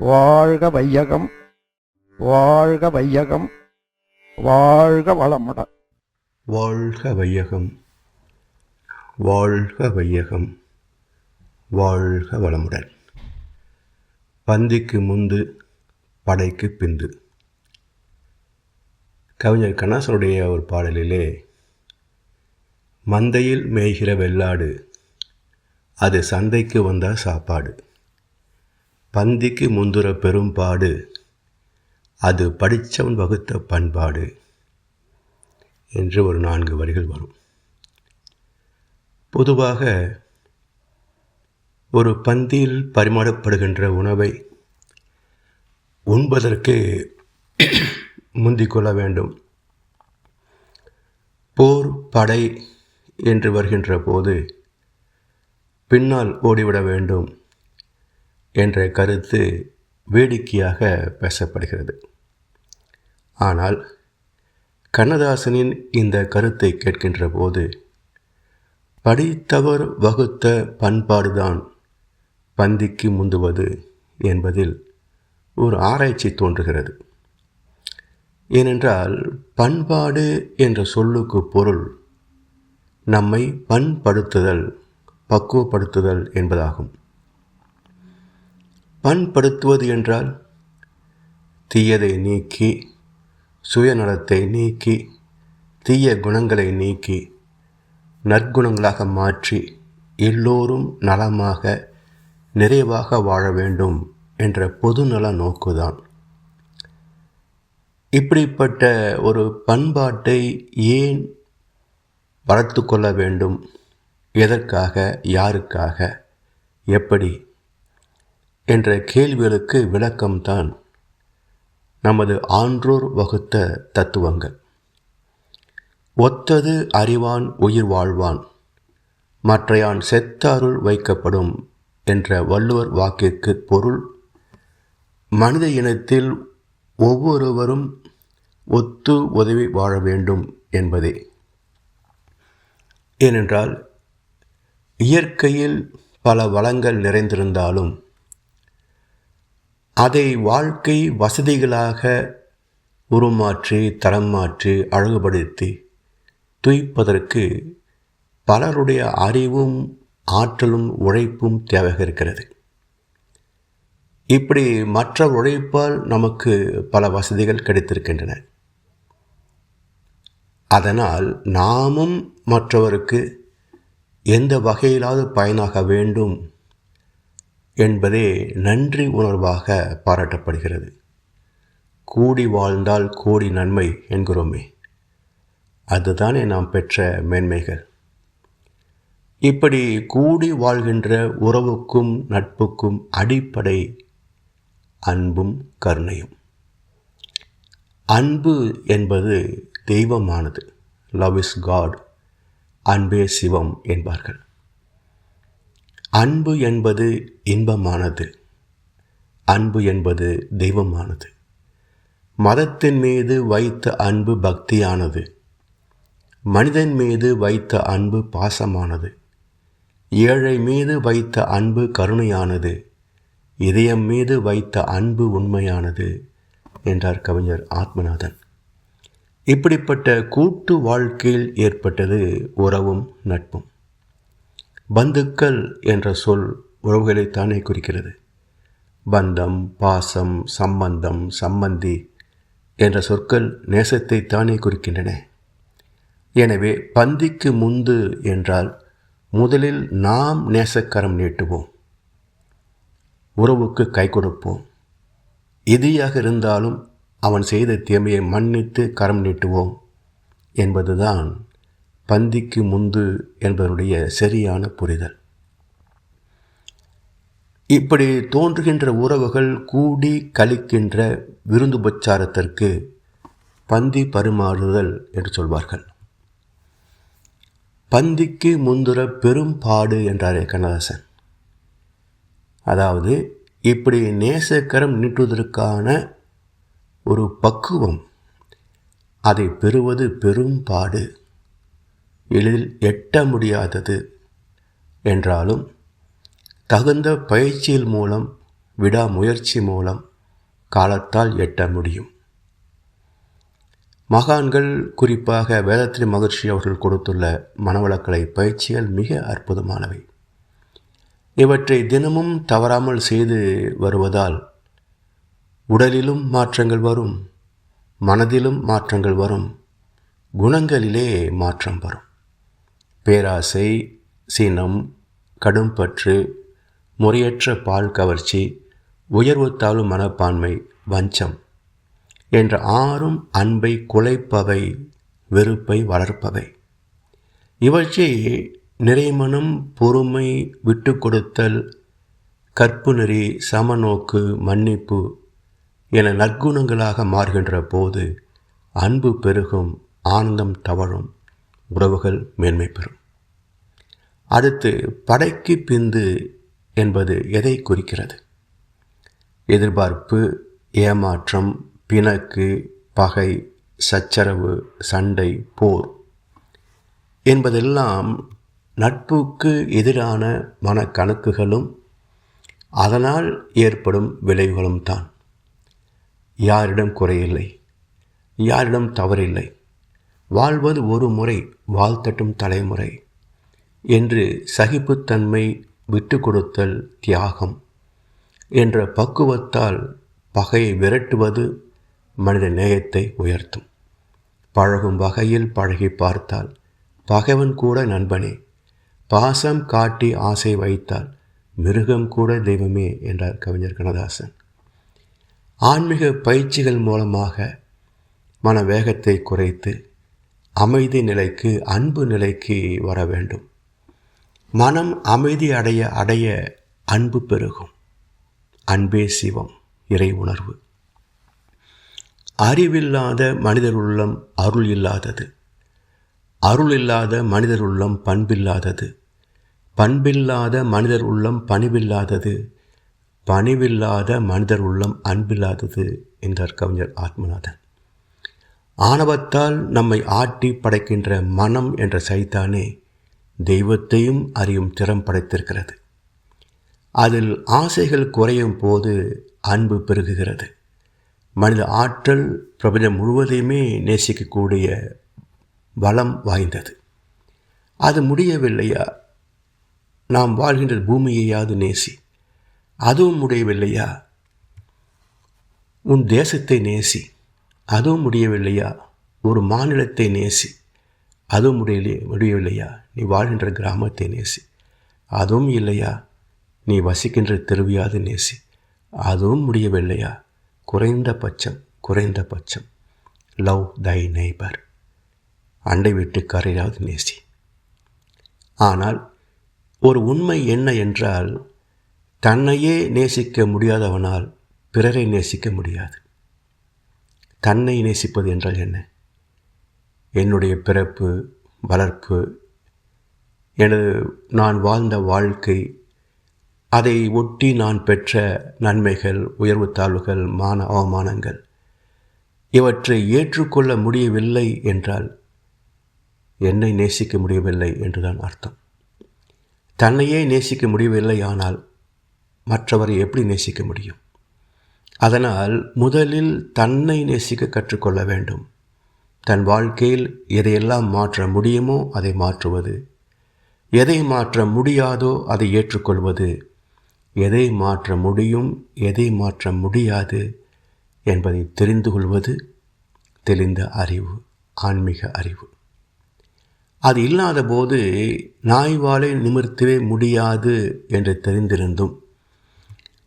வாழ்க வையகம், வாழ்க வையகம், வாழ்க வளமுடன். வாழ்க வையகம், வாழ்க வையகம், வாழ்க வளமுடன். பந்திக்கு முந்து, படைக்கு பிந்து. கவிஞர் கண்ணாசனுடைய ஒரு பாடலிலே, மந்தையில் மேய்கிற வெள்ளாடு, அது சந்தைக்கு வந்தால் சாப்பாடு. பந்திக்கு முந்துற பெரும்பாடு, அது படித்தவன் வகுத்த பண்பாடு என்று ஒரு 4 வரிகள் வரும். பொதுவாக ஒரு பந்தியில் பரிமாறப்படுகின்ற உணவை உண்பதற்கு முந்திக்கொள்ள வேண்டும். போர் படை என்று வருகின்ற போது பின்னால் ஓடிவிட வேண்டும் என்ற கருத்து வேடிக்கையாக பேசப்படுகிறது. ஆனால் கண்ணதாசனின் இந்த கருத்தை கேட்கின்ற போது, படித்தவர் வகுத்த பண்பாடுதான் பந்திக்கு முந்துவது என்பதில் ஒரு ஆராய்ச்சி தோன்றுகிறது. ஏனென்றால் பண்பாடு என்ற சொல்லுக்கு பொருள் நம்மை பண்படுத்துதல், பக்குவப்படுத்துதல் என்பதாகும். பண்படுத்துவது என்றால் தீயதை நீக்கி, சுயநலத்தை நீக்கி, தீய குணங்களை நீக்கி நற்குணங்களாக மாற்றி எல்லோரும் நலமாக நிறைவாக வாழ வேண்டும் என்ற பொதுநல நோக்குதான். இப்படிப்பட்ட ஒரு பண்பாட்டை ஏன் வளர்த்து கொள்ள வேண்டும், எதற்காக, யாருக்காக, எப்படி என்ற கேள்விகளுக்கு விளக்கம்தான் நமது ஆன்றோர் வகுத்த தத்துவங்கள். ஒத்தது அறிவான் உயிர் வாழ்வான், மற்றையான் செத்தாருள் வைக்கப்படும் என்ற வள்ளுவர் வாக்கிற்கு பொருள் மனித இனத்தில் ஒவ்வொருவரும் ஒத்து உதவி வாழ வேண்டும் என்பதே. ஏனென்றால் இயற்கையில் பல வளங்கள் நிறைந்திருந்தாலும் அதை வாழ்க்கை வசதிகளாக உருமாற்றி, தரம் மாற்றி, அழகுபடுத்தி துய்ப்பதற்கு பலருடைய அறிவும் ஆற்றலும் உழைப்பும் தேவையாக இருக்கிறது. இப்படி மற்ற உழைப்பால் நமக்கு பல வசதிகள் கிடைத்திருக்கின்றன. அதனால் நாமும் மற்றவருக்கு எந்த வகையிலாவது பயனாக வேண்டும் என்பதே நன்றி உணர்வாக பாராட்டப்படுகிறது. கூடி வாழ்ந்தால் கோடி நன்மை என்கிறோமே, அதுதானே நாம் பெற்ற மேன்மைகள். இப்படி கூடி வாழ்கின்ற உறவுக்கும் நட்புக்கும் அடிப்படை அன்பும் கருணையும். அன்பு என்பது தெய்வமானது. லவ் இஸ் காட், அன்பே சிவம் என்பார்கள். அன்பு என்பது இன்பமானது, அன்பு என்பது தெய்வமானது. மதத்தின் மீது வைத்த அன்பு பக்தியானது, மனிதன் மீது வைத்த அன்பு பாசமானது, ஏழை மீது வைத்த அன்பு கருணையானது, இதயம் மீது வைத்த அன்பு உண்மையானது என்றார் கவிஞர் ஆத்மநாதன். இப்படிப்பட்ட கூட்டு வாழ்க்கையில் ஏற்பட்டது உறவும் நட்பும். பந்துக்கள் என்ற சொல் உறவுகளைத்தானே குறிக்கிறது. பந்தம், பாசம், சம்பந்தம், சம்பந்தி என்ற சொற்கள் நேசத்தை தானே குறிக்கின்றன. எனவே பந்திக்கு முந்து என்றால் முதலில் நாம் நேசக்கரம் நீட்டுவோம், உறவுக்கு கை கொடுப்போம். எதிரியாக இருந்தாலும் அவன் செய்த தீமையை மன்னித்து கரம் நீட்டுவோம் என்பதுதான் பந்திக்கு முந்து என்பதனுடைய சரியான புரிதல். இப்படி தோன்றுகின்ற உறவுகள் கூடி கழிக்கின்ற விருந்துபச்சாரத்திற்கு பந்தி பரிமாறுதல் என்று சொல்வார்கள். பந்திக்கு முந்துற பெரும்பாடு என்றாரே கண்ணதாசன். அதாவது இப்படி நேசக்கரம் நீட்டுவதற்கான ஒரு பக்குவம், அதை பெறுவது பெரும்பாடு, எளிதில் எட்ட முடியாதது என்றாலும் தகுந்த பயிற்சியின் மூலம் விடாமுயற்சி மூலம் காலத்தால் எட்ட முடியும். மகான்கள், குறிப்பாக வேதாத்ரி மகர்ஷி அவர்கள் கொடுத்துள்ள மனவளக்கலை பயிற்சிகள் மிக அற்புதமானவை. இவற்றை தினமும் தவறாமல் செய்து வருவதால் உடலிலும் மாற்றங்கள் வரும், மனதிலும் மாற்றங்கள் வரும், குணங்களிலே மாற்றம் வரும். பேராசை, சினம், கடும்பற்று, முறையற்ற பால் கவர்ச்சி, உயர்வு தாழ்வு மனப்பான்மை, வஞ்சம் என்ற 6ம் அன்பை குலைப்பவை, வெறுப்பை வளர்ப்பவை. இவற்றை நிறைமனம், பொறுமை, விட்டு கொடுத்தல், கற்பு நெறி, சமநோக்கு, மன்னிப்பு என நற்குணங்களாக மாறுகின்ற போது அன்பு பெருகும், ஆனந்தம் தவழும், உறவுகள் மேன்மை பெறும். அடுத்து, படைக்கு பிந்து என்பது எதை குறிக்கிறது? எதிர்பார்ப்பு, ஏமாற்றம், பிணக்கு, பகை, சச்சரவு, சண்டை, போர் என்பதெல்லாம் நட்புக்கு எதிரான மனக்கணக்குகளும் அதனால் ஏற்படும் விளைவுகளும் தான். யாரிடம் குறையில்லை, யாரிடம் தவறில்லை, வாழ்வது ஒரு முறை, வாழ்த்தட்டும் தலைமுறை என்று சகிப்புத்தன்மை, விட்டு கொடுத்தல், தியாகம் என்ற பக்குவத்தால் பகையை விரட்டுவது மனித நேயத்தை உயர்த்தும். பழகும் வகையில் பழகி பார்த்தால் பகைவன் கூட நண்பனே, பாசம் காட்டி ஆசை வைத்தால் மிருகம் கூட தெய்வமே என்றார் கவிஞர் கண்ணதாசன். ஆன்மீக பயிற்சிகள் மூலமாக மன வேகத்தை குறைத்து அமைதி நிலைக்கு, அன்பு நிலைக்கு வர வேண்டும். மனம் அமைதி அடைய அடைய அன்பு பெருகும். அன்பே சிவம், இறை உணர்வு. அறிவில்லாத மனிதர் உள்ளம் அருள் இல்லாதது, அருள் இல்லாத மனிதர் உள்ளம் பண்பில்லாதது, பண்பில்லாத மனிதர் உள்ளம் பணிவில்லாதது, பணிவில்லாத மனிதர் உள்ளம் அன்பில்லாதது என்றார் கவிஞர் ஆத்மநாதன். ஆணவத்தால் நம்மை ஆட்டி படைக்கின்ற மனம் என்ற சைத்தானே தெய்வத்தையும் அறியும் திறம் படைத்திருக்கிறது. அதில் ஆசைகள் குறையும் போது அன்பு பெருகுகிறது. மனித ஆற்றல் பிரபஞ்சம் முழுவதையுமே நேசிக்கக்கூடிய வளம் வாய்ந்தது. அது முடியவில்லையா? நாம் வாழ்கின்ற பூமியையாவது நேசி. அதுவும் முடியவில்லையா? உன் தேசத்தை நேசி. அதுவும் முடியவில்லையா? ஒரு மாநிலத்தை நேசி. அதுவும் முடியவில்லையா? நீ வாழ்கின்ற கிராமத்தை நேசி. அதுவும் இல்லையா? நீ வசிக்கின்ற தெருவியாவது நேசி. அதுவும் முடியவில்லையா? குறைந்தபட்சம் லவ் தை நெய்பர், அண்டை வீட்டுக்காரையாவது நேசி. ஆனால் ஒரு உண்மை என்ன என்றால், தன்னையே நேசிக்க முடியாதவனால் பிறரை நேசிக்க முடியாது. தன்னை நேசிப்பது என்றால் என்ன? என்னுடைய பிறப்பு, வளர்ப்பு, நான் வாழ்ந்த வாழ்க்கை, அதை ஒட்டி நான் பெற்ற நன்மைகள், உயர்வு தாழ்வுகள், மான அவமானங்கள், இவற்றை ஏற்றுக்கொள்ள முடியவில்லை என்றால் என்னை நேசிக்க முடியவில்லை என்றுதான் அர்த்தம். தன்னையே நேசிக்க முடியவில்லை, ஆனால் மற்றவரை எப்படி நேசிக்க முடியும்? அதனால் முதலில் தன்னை நேசிக்க கற்றுக்கொள்ள வேண்டும். தன் வாழ்க்கையில் எதையெல்லாம் மாற்ற முடியுமோ அதை மாற்றுவது, எதை மாற்ற முடியாதோ அதை ஏற்றுக்கொள்வது, எதை மாற்ற முடியும், எதை மாற்ற முடியாது என்பதை தெரிந்து கொள்வது தெளிந்த அறிவு, ஆன்மீக அறிவு. அது இல்லாத போது நாய் வாலை நிமிர்த்தவே முடியாது என்று தெரிந்திருந்தும்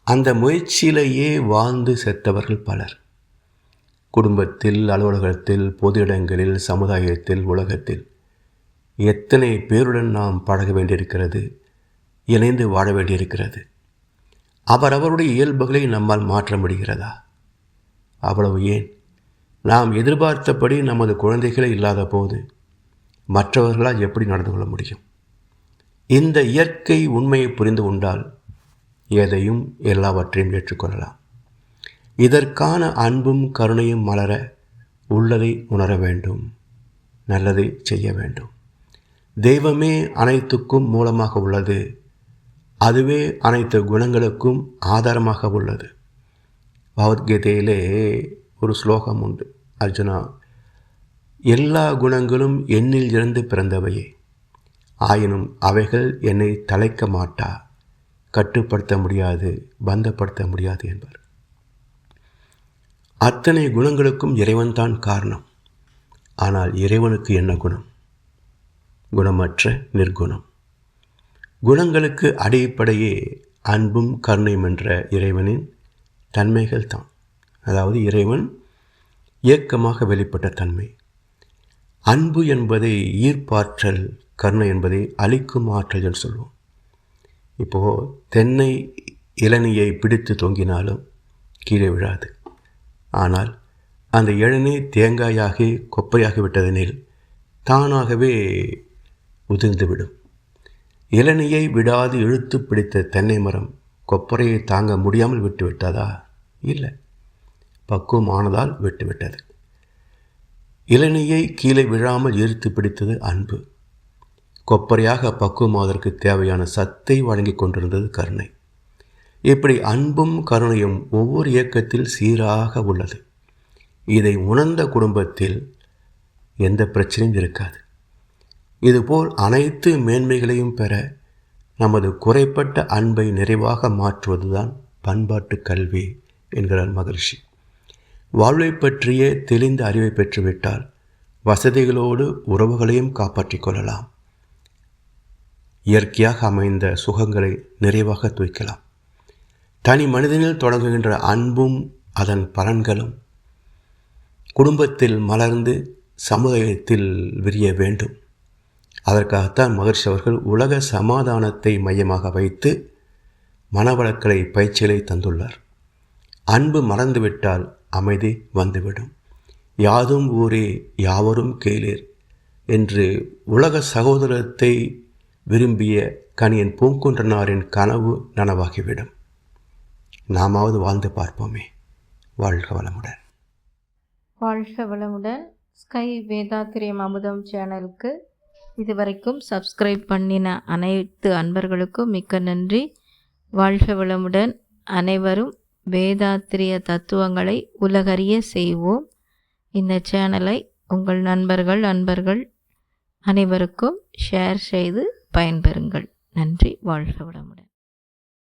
அந்த முயற்சியிலேயே வாழ்ந்து செத்தவர்கள் பலர். குடும்பத்தில், அலுவலகத்தில், பொது இடங்களில், சமுதாயத்தில், உலகத்தில் எத்தனை பேருடன் நாம் பழக வேண்டியிருக்கிறது, இணைந்து வாழ வேண்டியிருக்கிறது. அவரவருடைய இயல்புகளை நம்மால் மாற்ற முடிகிறதா? அவ்வளவு ஏன், நாம் எதிர்பார்த்தபடி நமது குழந்தைகளே இல்லாத போது மற்றவர்களால் எப்படி நடந்து கொள்ள முடியும்? இந்த இயற்கை உண்மையை புரிந்து கொண்டால் எதையும் எல்லாவற்றையும் ஏற்றுக்கொள்ளலாம். இதற்கான அன்பும் கருணையும் மலர உள்ளதை உணர வேண்டும், நல்லதை செய்ய வேண்டும். தெய்வமே அனைத்துக்கும் மூலமாக உள்ளது. அதுவே அனைத்து குணங்களுக்கும் ஆதாரமாக உள்ளது. பகவத்கீதையிலே ஒரு ஸ்லோகம் உண்டு. அர்ஜுனா, எல்லா குணங்களும் என்னில் இருந்து பிறந்தவையே, ஆயினும் அவைகள் என்னை தலைக்க மாட்டா, கட்டுப்படுத்த முடியாது, பந்தப்படுத்த முடியாது என்பார். அத்தனை குணங்களுக்கும் இறைவன்தான் காரணம். ஆனால் இறைவனுக்கு என்ன குணம்? குணமற்ற நிர்குணம். குணங்களுக்கு அடிப்படையே அன்பும் கருணையும் என்ற இறைவனின் தன்மைகள் தான். அதாவது இறைவன் இயக்கமாக வெளிப்பட்ட தன்மை. அன்பு என்பதை ஈர்ப்பாற்றல், கருணை என்பதை அளிக்கும் ஆற்றல் என்று சொல்வோம். இப்போது தென்னை இளநியை பிடித்து தொங்கினாலும் கீழே விழாது. ஆனால் அந்த இளநீ தேங்காயாகி கொப்பையாகி விட்டதெனில் தானாகவே உதிர்ந்துவிடும். இளநியை விடாது இழுத்து பிடித்த தென்னை மரம் கொப்பரையை தாங்க முடியாமல் விட்டுவிட்டதா? இல்லை, பக்குவம் ஆனதால் விட்டுவிட்டது. இளநியை கீழே விழாமல் ஈர்த்து பிடித்தது அன்பு. கொப்பரையாக பக்குவமாவதற்கு தேவையான சத்தை வழங்கி கொண்டிருந்தது கருணை. இப்படி அன்பும் கருணையும் ஒவ்வொரு இயக்கத்தில் சீராக உள்ளது. இதை உணர்ந்த குடும்பத்தில் எந்த பிரச்சனையும் இருக்காது. இதுபோல் அனைத்து மேன்மைகளையும் பெற நமது குறைப்பட்ட அன்பை நிறைவாக மாற்றுவதுதான் பண்பாட்டு கல்வி என்கிறார் மகரிஷி. வாழ்வை பற்றிய தெளிந்த அறிவை பெற்றுவிட்டால் வசதிகளோடு உறவுகளையும் காப்பாற்றிக் கொள்ளலாம். இயற்கையாக அமைந்த சுகங்களை நிறைவாக தூக்கலாம். தனி மனிதனில் தொடங்குகின்ற அன்பும் அதன் பலன்களும் குடும்பத்தில் மலர்ந்து சமுதாயத்தில் விரிய வேண்டும். அதற்காகத்தான் மகரிஷி அவர்கள் உலக சமாதானத்தை மையமாக வைத்து மனவளக்கலை பயிற்சிகளை தந்துள்ளார். அன்பு மறந்துவிட்டால் அமைதி வந்துவிடும். யாதும் ஊரே யாவரும் கேளீர் என்று உலக சகோதரத்தை விரும்பிய கணியன் பூங்குன்றனாரின் கனவு நனவாகிவிடும். நாமாவது வாழ்ந்து பார்ப்போமே. வாழ்க வளமுடன். வாழ்க வளமுடன். ஸ்கை வேதாத்திரியம் அமுதம் சேனலுக்கு இதுவரைக்கும் சப்ஸ்கிரைப் பண்ணின அனைத்து அன்பர்களுக்கும் மிக்க நன்றி. வாழ்க வளமுடன். அனைவரும் வேதாத்திரிய தத்துவங்களை உலகறிய செய்வோம். இந்த சேனலை உங்கள் நண்பர்கள் அனைவருக்கும் ஷேர் செய்து பயன்பெறுங்கள். நன்றி. வாழ்க வளமுடன்.